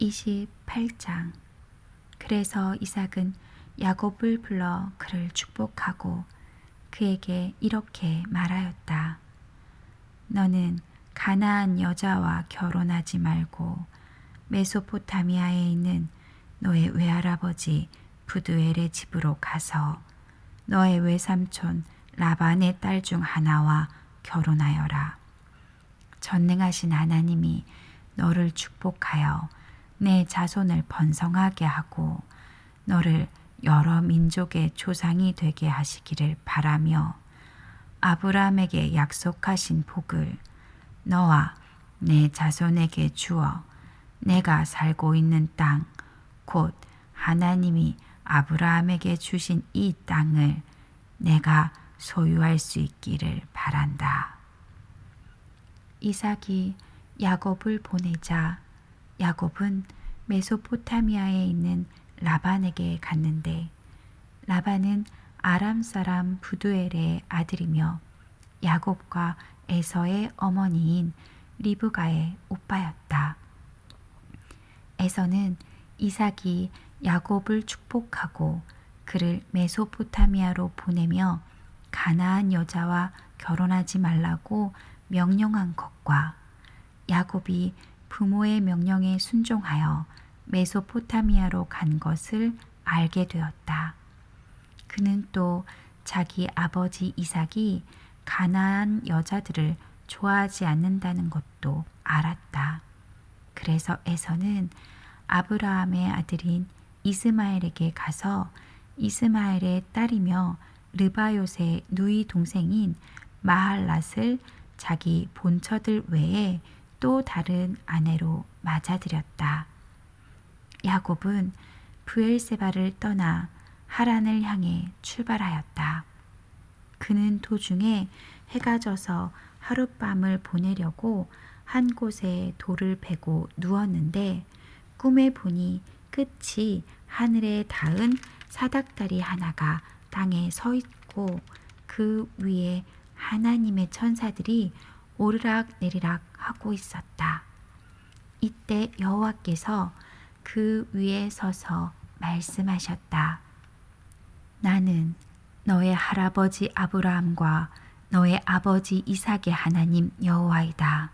28장. 그래서 이삭은 야곱을 불러 그를 축복하고 그에게 이렇게 말하였다. 너는 가나안 여자와 결혼하지 말고 메소포타미아에 있는 너의 외할아버지 부두엘의 집으로 가서 너의 외삼촌 라반의 딸 중 하나와 결혼하여라. 전능하신 하나님이 너를 축복하여 내 자손을 번성하게 하고 너를 여러 민족의 조상이 되게 하시기를 바라며 아브라함에게 약속하신 복을 너와 내 자손에게 주어 내가 살고 있는 땅, 곧 하나님이 아브라함에게 주신 이 땅을 내가 소유할 수 있기를 바란다. 이삭이 야곱을 보내자 야곱은 메소포타미아에 있는 라반에게 갔는데 라반은 아람 사람 부두엘의 아들이며 야곱과 에서의 어머니인 리브가의 오빠였다. 에서는 이삭이 야곱을 축복하고 그를 메소포타미아로 보내며 가나안 여자와 결혼하지 말라고 명령한 것과 야곱이 부모의 명령에 순종하여 메소포타미아로 간 것을 알게 되었다. 그는 또 자기 아버지 이삭이 가나안 여자들을 좋아하지 않는다는 것도 알았다. 그래서 에서는 아브라함의 아들인 이스마엘에게 가서 이스마엘의 딸이며 르바요스의 누이 동생인 마할랏을 자기 본처들 외에 또 다른 아내로 맞아들였다. 야곱은 브엘세바를 떠나 하란을 향해 출발하였다. 그는 도중에 해가 져서 하룻밤을 보내려고 한 곳에 돌을 베고 누웠는데 꿈에 보니 끝이 하늘에 닿은 사닥다리 하나가 땅에 서 있고 그 위에 하나님의 천사들이 오르락 내리락 하고 있었다. 이때 여호와께서 그 위에 서서 말씀하셨다. 나는 너의 할아버지 아브라함과 너의 아버지 이삭의 하나님 여호와이다.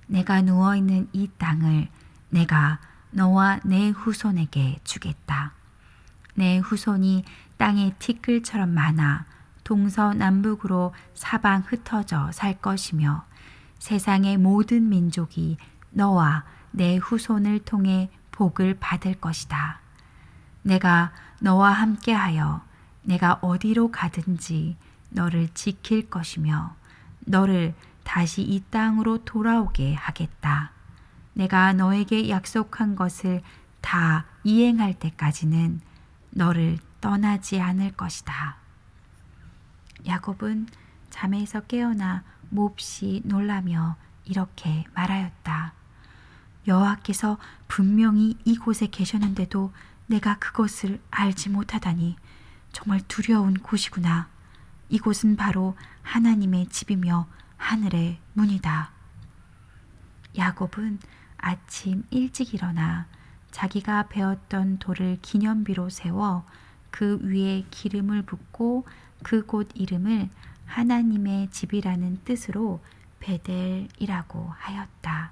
내가 누워있는 이 땅을 내가 너와 내 후손에게 주겠다. 내 후손이 땅의 티끌처럼 많아 동서남북으로 사방 흩어져 살 것이며 세상의 모든 민족이 너와 내 후손을 통해 복을 받을 것이다. 내가 너와 함께하여 내가 어디로 가든지 너를 지킬 것이며 너를 다시 이 땅으로 돌아오게 하겠다. 내가 너에게 약속한 것을 다 이행할 때까지는 너를 떠나지 않을 것이다. 야곱은 잠에서 깨어나 몹시 놀라며 이렇게 말하였다. 여호와께서 분명히 이곳에 계셨는데도 내가 그것을 알지 못하다니 정말 두려운 곳이구나. 이곳은 바로 하나님의 집이며 하늘의 문이다. 야곱은 아침 일찍 일어나 자기가 베었던 돌을 기념비로 세워 그 위에 기름을 붓고 그곳 이름을 하나님의 집이라는 뜻으로 베델이라고 하였다.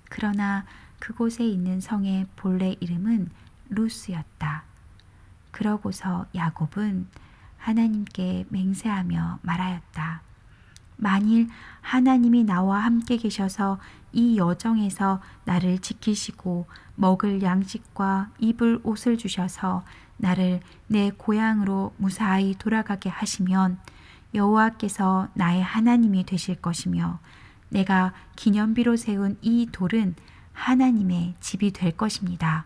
그러나 그곳에 있는 성의 본래 이름은 루스였다. 그러고서 야곱은 하나님께 맹세하며 말하였다. 만일 하나님이 나와 함께 계셔서 이 여정에서 나를 지키시고 먹을 양식과 입을 옷을 주셔서 나를 내 고향으로 무사히 돌아가게 하시면 여호와께서 나의 하나님이 되실 것이며 내가 기념비로 세운 이 돌은 하나님의 집이 될 것입니다.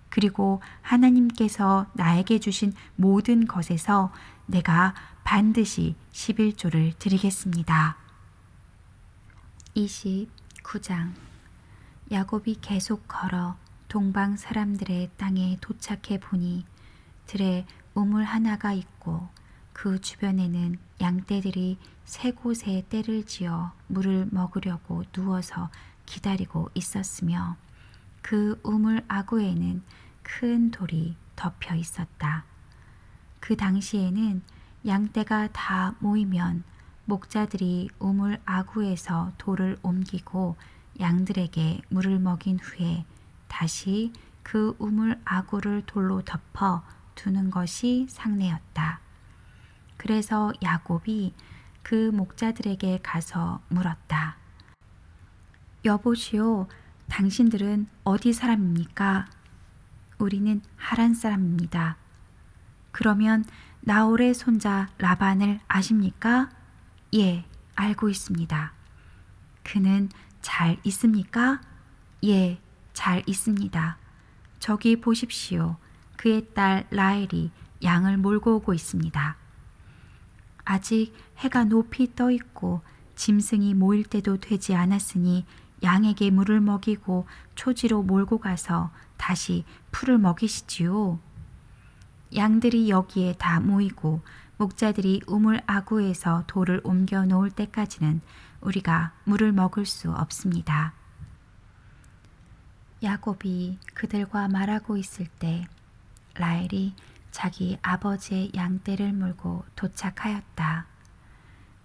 그리고 하나님께서 나에게 주신 모든 것에서 내가 반드시 11조를 드리겠습니다. 29장. 야곱이 계속 걸어 동방 사람들의 땅에 도착해 보니 들에 우물 하나가 있고 그 주변에는 양떼들이 세 곳에 떼를 지어 물을 먹으려고 누워서 기다리고 있었으며 그 우물 아구에는 큰 돌이 덮여 있었다. 그 당시에는 양떼가 다 모이면 목자들이 우물 아구에서 돌을 옮기고 양들에게 물을 먹인 후에 다시 그 우물 아구를 돌로 덮어 두는 것이 상례였다. 그래서 야곱이 그 목자들에게 가서 물었다. 여보시오, 당신들은 어디 사람입니까? 우리는 하란 사람입니다. 그러면 나홀의 손자 라반을 아십니까? 예, 알고 있습니다. 그는 잘 있습니까? 예, 잘 있습니다. 저기 보십시오. 그의 딸 라헬이 양을 몰고 오고 있습니다. 아직 해가 높이 떠 있고 짐승이 모일 때도 되지 않았으니 양에게 물을 먹이고 초지로 몰고 가서 다시 풀을 먹이시지요. 양들이 여기에 다 모이고 목자들이 우물 아구에서 돌을 옮겨 놓을 때까지는 우리가 물을 먹을 수 없습니다. 야곱이 그들과 말하고 있을 때 라헬이 자기 아버지의 양떼를 몰고 도착하였다.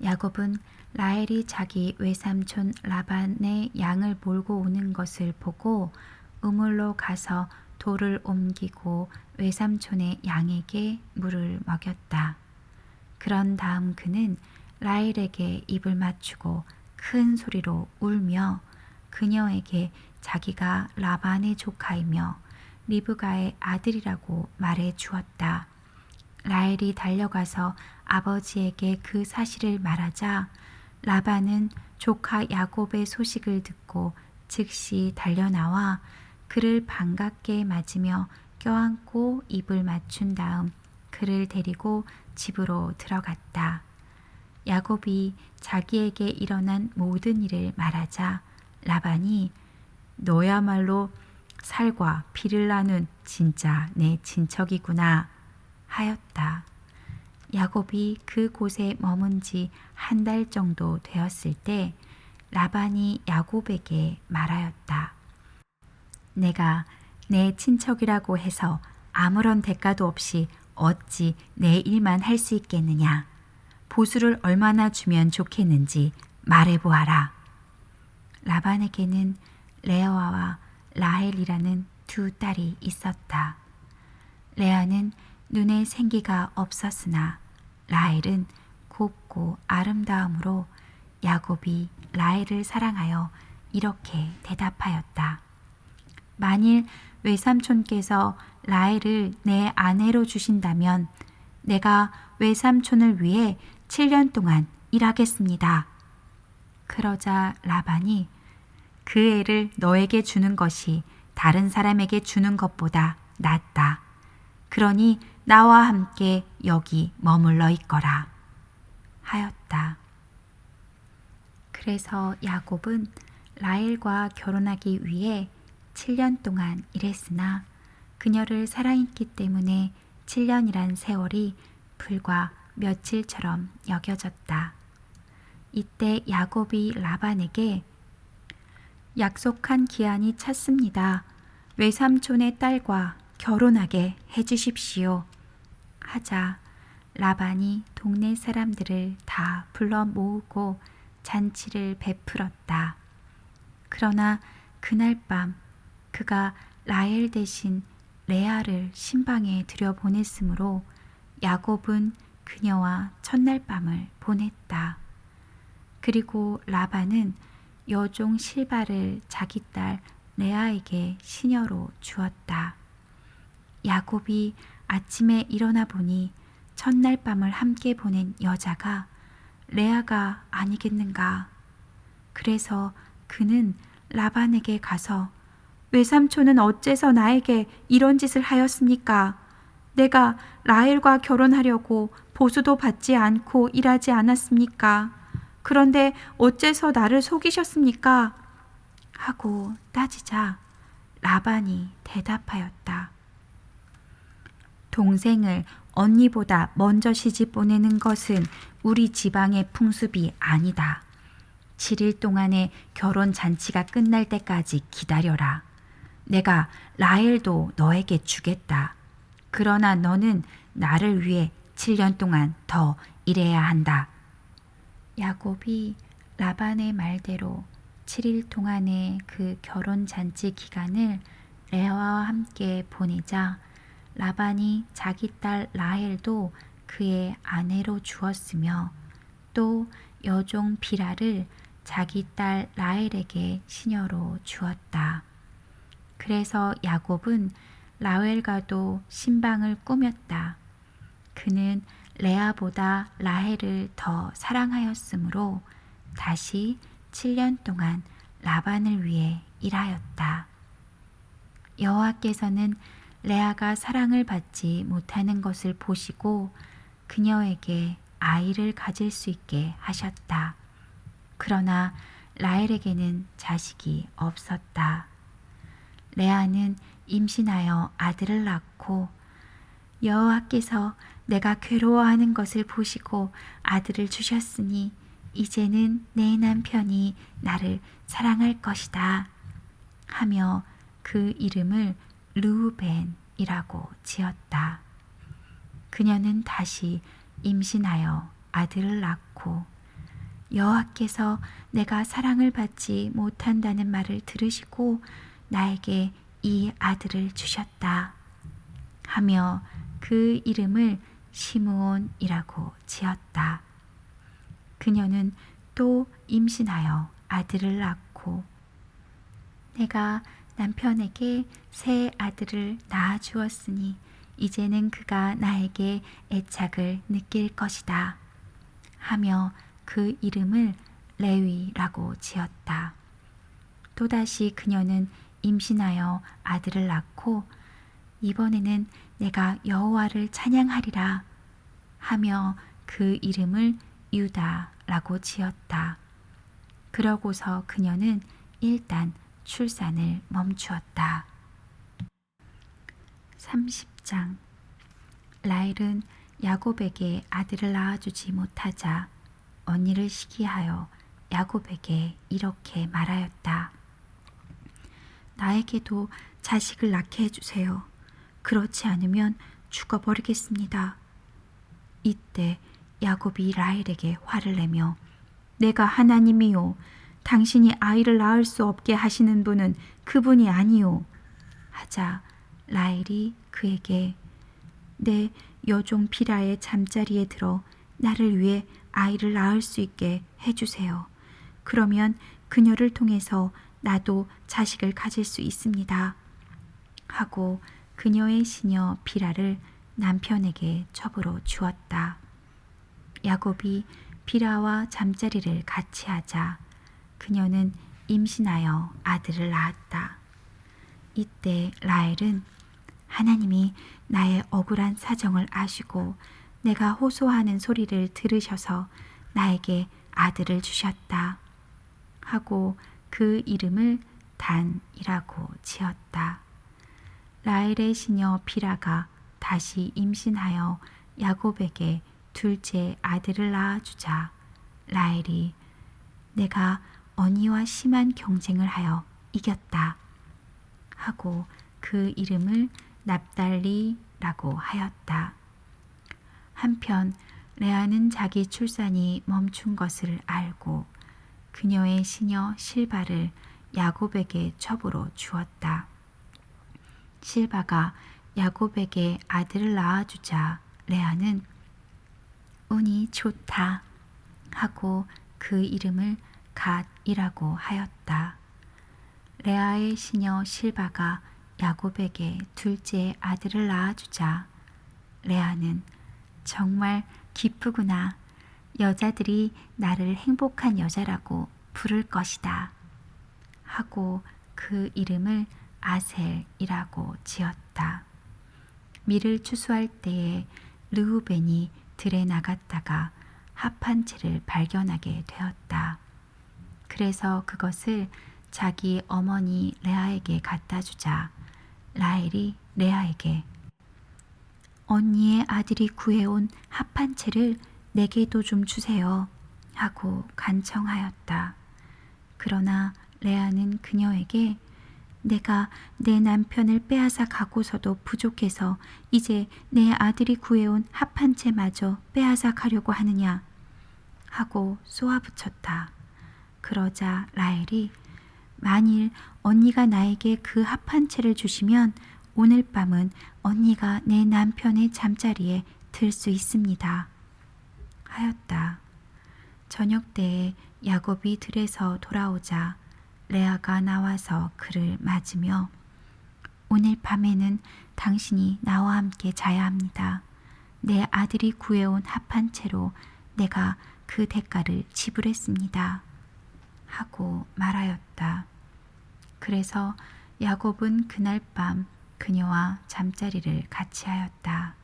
야곱은 라헬이 자기 외삼촌 라반의 양을 몰고 오는 것을 보고 우물로 가서 돌을 옮기고 외삼촌의 양에게 물을 먹였다. 그런 다음 그는 라헬에게 입을 맞추고 큰 소리로 울며 그녀에게 자기가 라반의 조카이며 리브가의 아들이라고 말해 주었다. 라헬이 달려가서 아버지에게 그 사실을 말하자 라반은 조카 야곱의 소식을 듣고 즉시 달려나와 그를 반갑게 맞으며 껴안고 입을 맞춘 다음 그를 데리고 집으로 들어갔다. 야곱이 자기에게 일어난 모든 일을 말하자 라반이 너야말로 살과 피를 나눈 진짜 내 친척이구나 하였다. 야곱이 그곳에 머문 지 한 달 정도 되었을 때 라반이 야곱에게 말하였다. 내가 내 친척이라고 해서 아무런 대가도 없이 어찌 내 일만 할 수 있겠느냐. 보수를 얼마나 주면 좋겠는지 말해보아라. 라반에게는 레아와 라헬이라는 두 딸이 있었다. 레아는 눈에 생기가 없었으나 라헬은 곱고 아름다움으로 야곱이 라헬을 사랑하여 이렇게 대답하였다. 만일 외삼촌께서 라헬을 내 아내로 주신다면 내가 외삼촌을 위해 7년 동안 일하겠습니다. 그러자 라반이 그 애를 너에게 주는 것이 다른 사람에게 주는 것보다 낫다. 그러니 나와 함께 여기 머물러 있거라 하였다. 그래서 야곱은 라헬과 결혼하기 위해 7년 동안 일했으나 그녀를 사랑했기 때문에 7년이란 세월이 불과 며칠처럼 여겨졌다. 이때 야곱이 라반에게 약속한 기한이 찼습니다. 외삼촌의 딸과 결혼하게 해주십시오. 하자 라반이 동네 사람들을 다 불러 모으고 잔치를 베풀었다. 그러나 그날 밤 그가 라헬 대신 레아를 신방에 들여보냈으므로 야곱은 그녀와 첫날 밤을 보냈다. 그리고 라반은 여종 실바를 자기 딸 레아에게 시녀로 주었다. 야곱이 아침에 일어나 보니 첫날 밤을 함께 보낸 여자가 레아가 아니겠는가. 그래서 그는 라반에게 가서 외삼촌은 어째서 나에게 이런 짓을 하였습니까? 내가 라헬과 결혼하려고 보수도 받지 않고 일하지 않았습니까? 그런데 어째서 나를 속이셨습니까? 하고 따지자 라반이 대답하였다. 동생을 언니보다 먼저 시집 보내는 것은 우리 지방의 풍습이 아니다. 7일 동안의 결혼 잔치가 끝날 때까지 기다려라. 내가 라헬도 너에게 주겠다. 그러나 너는 나를 위해 7년 동안 더 일해야 한다. 야곱이 라반의 말대로 7일 동안의 그 결혼 잔치 기간을 레아와 함께 보내자 라반이 자기 딸 라헬도 그의 아내로 주었으며 또 여종 비라를 자기 딸 라헬에게 시녀로 주었다. 그래서 야곱은 라헬과도 신방을 꾸몄다. 그는 레아보다 라헬을 더 사랑하였으므로 다시 7년 동안 라반을 위해 일하였다. 여호와께서는 레아가 사랑을 받지 못하는 것을 보시고 그녀에게 아이를 가질 수 있게 하셨다. 그러나 라헬에게는 자식이 없었다. 레아는 임신하여 아들을 낳고 여호와께서 내가 괴로워하는 것을 보시고 아들을 주셨으니 이제는 내 남편이 나를 사랑할 것이다 하며 그 이름을 르우벤이라고 지었다. 그녀는 다시 임신하여 아들을 낳고 여호와께서 내가 사랑을 받지 못한다는 말을 들으시고 나에게 이 아들을 주셨다 하며 그 이름을 시므온이라고 지었다. 그녀는 또 임신하여 아들을 낳고 내가 남편에게 새 아들을 낳아 주었으니 이제는 그가 나에게 애착을 느낄 것이다 하며 그 이름을 레위라고 지었다. 또다시 그녀는 임신하여 아들을 낳고 이번에는 내가 여호와를 찬양하리라 하며 그 이름을 유다라고 지었다. 그러고서 그녀는 일단 출산을 멈추었다. 30장 라헬은 야곱에게 아들을 낳아주지 못하자 언니를 시기하여 야곱에게 이렇게 말하였다. 나에게도 자식을 낳게 해주세요. 그렇지 않으면 죽어버리겠습니다. 이때 야곱이 라헬에게 화를 내며 내가 하나님이요 당신이 아이를 낳을 수 없게 하시는 분은 그분이 아니요 하자 라헬이 그에게 내 여종 비라의 잠자리에 들어 나를 위해 아이를 낳을 수 있게 해주세요. 그러면 그녀를 통해서 나도 자식을 가질 수 있습니다. 하고 그녀의 시녀 비라를 남편에게 첩으로 주었다. 야곱이 비라와 잠자리를 같이 하자 그녀는 임신하여 아들을 낳았다. 이때 라헬은 하나님이 나의 억울한 사정을 아시고 내가 호소하는 소리를 들으셔서 나에게 아들을 주셨다 하고 그 이름을 단이라고 지었다. 라헬의 시녀 비라가 다시 임신하여 야곱에게 둘째 아들을 낳아주자 라헬이 내가 언니와 심한 경쟁을 하여 이겼다 하고 그 이름을 납달리라고 하였다. 한편 레아는 자기 출산이 멈춘 것을 알고 그녀의 시녀 실바를 야곱에게 첩으로 주었다. 실바가 야곱에게 아들을 낳아주자 레아는 운이 좋다 하고 그 이름을 갓이라고 하였다. 레아의 시녀 실바가 야곱에게 둘째 아들을 낳아주자 레아는 정말 기쁘구나. 여자들이 나를 행복한 여자라고 부를 것이다 하고 그 이름을 아셀이라고 지었다. 밀을 추수할 때에 르우벤이 들에 나갔다가 합한 채를 발견하게 되었다. 그래서 그것을 자기 어머니 레아에게 갖다 주자 라헬이 레아에게 언니의 아들이 구해온 합한 채를 내게도 좀 주세요 하고 간청하였다. 그러나 레아는 그녀에게 내가 내 남편을 빼앗아 가고서도 부족해서 이제 내 아들이 구해온 합 한 채마저 빼앗아 가려고 하느냐 하고 쏘아붙였다. 그러자 라헬이 만일 언니가 나에게 그 합 한 채를 주시면 오늘 밤은 언니가 내 남편의 잠자리에 들 수 있습니다 하였다. 저녁 때에 야곱이 들에서 돌아오자 레아가 나와서 그를 맞으며 오늘 밤에는 당신이 나와 함께 자야 합니다. 내 아들이 구해온 합 한 채로 내가 그 대가를 지불했습니다 하고 말하였다. 그래서 야곱은 그날 밤 그녀와 잠자리를 같이 하였다.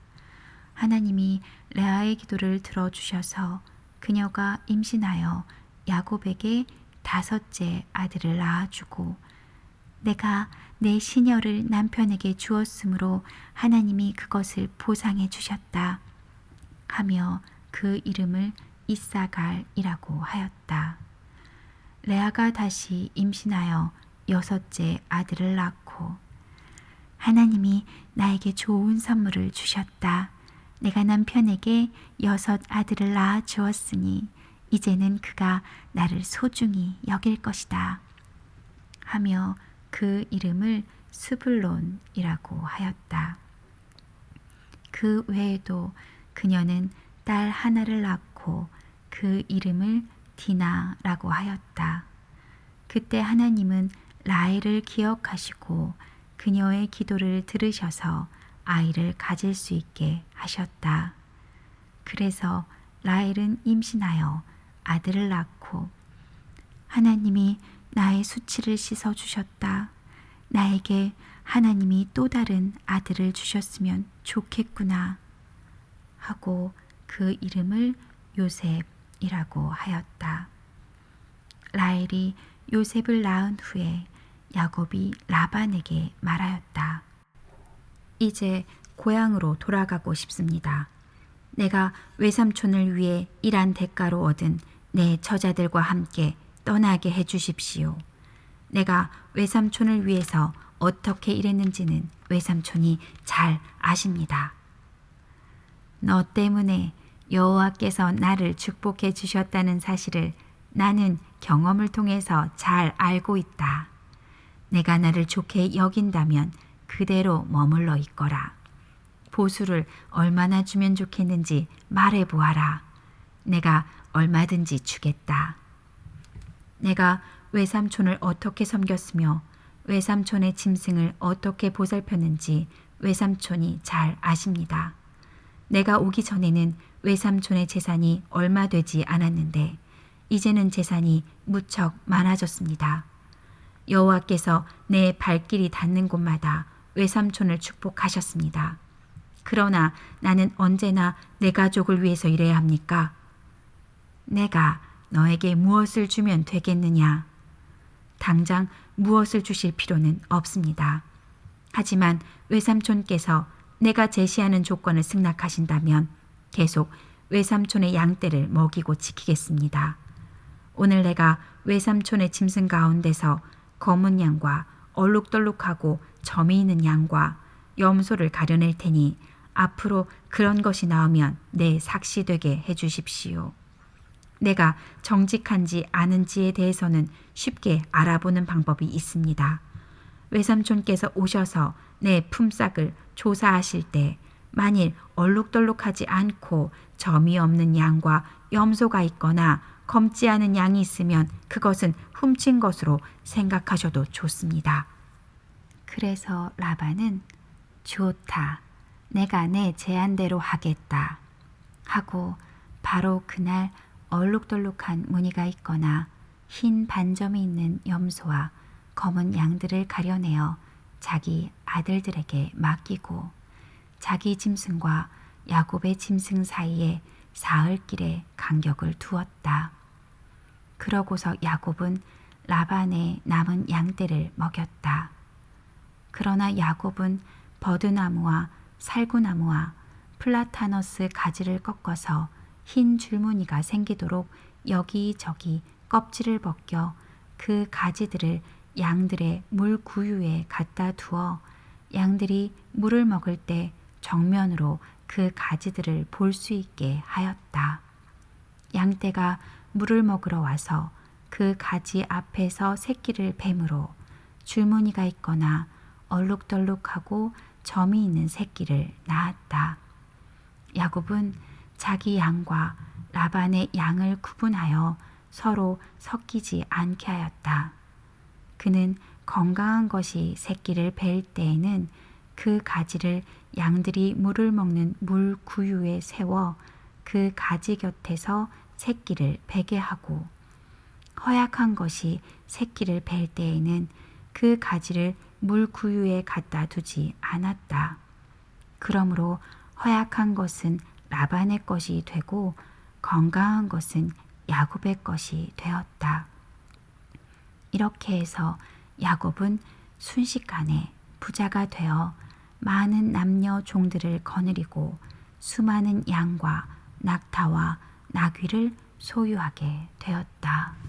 하나님이 레아의 기도를 들어주셔서 그녀가 임신하여 야곱에게 5째 아들을 낳아주고 내가 내 시녀를 남편에게 주었으므로 하나님이 그것을 보상해 주셨다 하며 그 이름을 이사갈이라고 하였다. 레아가 다시 임신하여 6째 아들을 낳고 하나님이 나에게 좋은 선물을 주셨다. 내가 남편에게 6 아들을 낳아 주었으니 이제는 그가 나를 소중히 여길 것이다 하며 그 이름을 스불론이라고 하였다. 그 외에도 그녀는 딸 하나를 낳고 그 이름을 디나라고 하였다. 그때 하나님은 라헬을 기억하시고 그녀의 기도를 들으셔서 아이를 가질 수 있게 하셨다. 그래서 라헬은 임신하여 아들을 낳고 하나님이 나의 수치를 씻어주셨다. 나에게 하나님이 또 다른 아들을 주셨으면 좋겠구나 하고 그 이름을 요셉이라고 하였다. 라헬이 요셉을 낳은 후에 야곱이 라반에게 말하였다. 이제 고향으로 돌아가고 싶습니다. 내가 외삼촌을 위해 일한 대가로 얻은 내 처자들과 함께 떠나게 해주십시오. 내가 외삼촌을 위해서 어떻게 일했는지는 외삼촌이 잘 아십니다. 너 때문에 여호와께서 나를 축복해 주셨다는 사실을 나는 경험을 통해서 잘 알고 있다. 내가 나를 좋게 여긴다면 그대로 머물러 있거라. 보수를 얼마나 주면 좋겠는지 말해보아라. 내가 얼마든지 주겠다. 내가 외삼촌을 어떻게 섬겼으며 외삼촌의 짐승을 어떻게 보살폈는지 외삼촌이 잘 아십니다. 내가 오기 전에는 외삼촌의 재산이 얼마 되지 않았는데 이제는 재산이 무척 많아졌습니다. 여호와께서 내 발길이 닿는 곳마다 외삼촌을 축복하셨습니다. 그러나 나는 언제나 내 가족을 위해서 일해야 합니까? 내가 너에게 무엇을 주면 되겠느냐? 당장 무엇을 주실 필요는 없습니다. 하지만 외삼촌께서 내가 제시하는 조건을 승낙하신다면 계속 외삼촌의 양떼를 먹이고 지키겠습니다. 오늘 내가 외삼촌의 짐승 가운데서 검은 양과 얼룩덜룩하고 점이 있는 양과 염소를 가려낼 테니 앞으로 그런 것이 나오면 내 삭시되게 해주십시오. 내가 정직한지 아는지에 대해서는 쉽게 알아보는 방법이 있습니다. 외삼촌께서 오셔서 내 품삯을 조사하실 때 만일 얼룩덜룩하지 않고 점이 없는 양과 염소가 있거나 검지 않은 양이 있으면 그것은 훔친 것으로 생각하셔도 좋습니다. 그래서 라반은 좋다. 내가 내 제안대로 하겠다 하고 바로 그날 얼룩덜룩한 무늬가 있거나 흰 반점이 있는 염소와 검은 양들을 가려내어 자기 아들들에게 맡기고 자기 짐승과 야곱의 짐승 사이에 사흘길의 간격을 두었다. 그러고서 야곱은 라반의 남은 양떼를 먹였다. 그러나 야곱은 버드나무와 살구나무와 플라타너스 가지를 꺾어서 흰 줄무늬가 생기도록 여기저기 껍질을 벗겨 그 가지들을 양들의 물 구유에 갖다 두어 양들이 물을 먹을 때 정면으로 그 가지들을 볼 수 있게 하였다. 양떼가 물을 먹으러 와서 그 가지 앞에서 새끼를 뱀으로 줄무늬가 있거나 얼룩덜룩하고 점이 있는 새끼를 낳았다. 야곱은 자기 양과 라반의 양을 구분하여 서로 섞이지 않게 하였다. 그는 건강한 것이 새끼를 뵐 때에는 그 가지를 양들이 물을 먹는 물 구유에 세워 그 가지 곁에서 새끼를 베게 하고, 허약한 것이 새끼를 뵐 때에는 그 가지를 물 구유에 갖다 두지 않았다. 그러므로 허약한 것은 라반의 것이 되고 건강한 것은 야곱의 것이 되었다. 이렇게 해서 야곱은 순식간에 부자가 되어 많은 남녀 종들을 거느리고 수많은 양과 낙타와 나귀를 소유하게 되었다.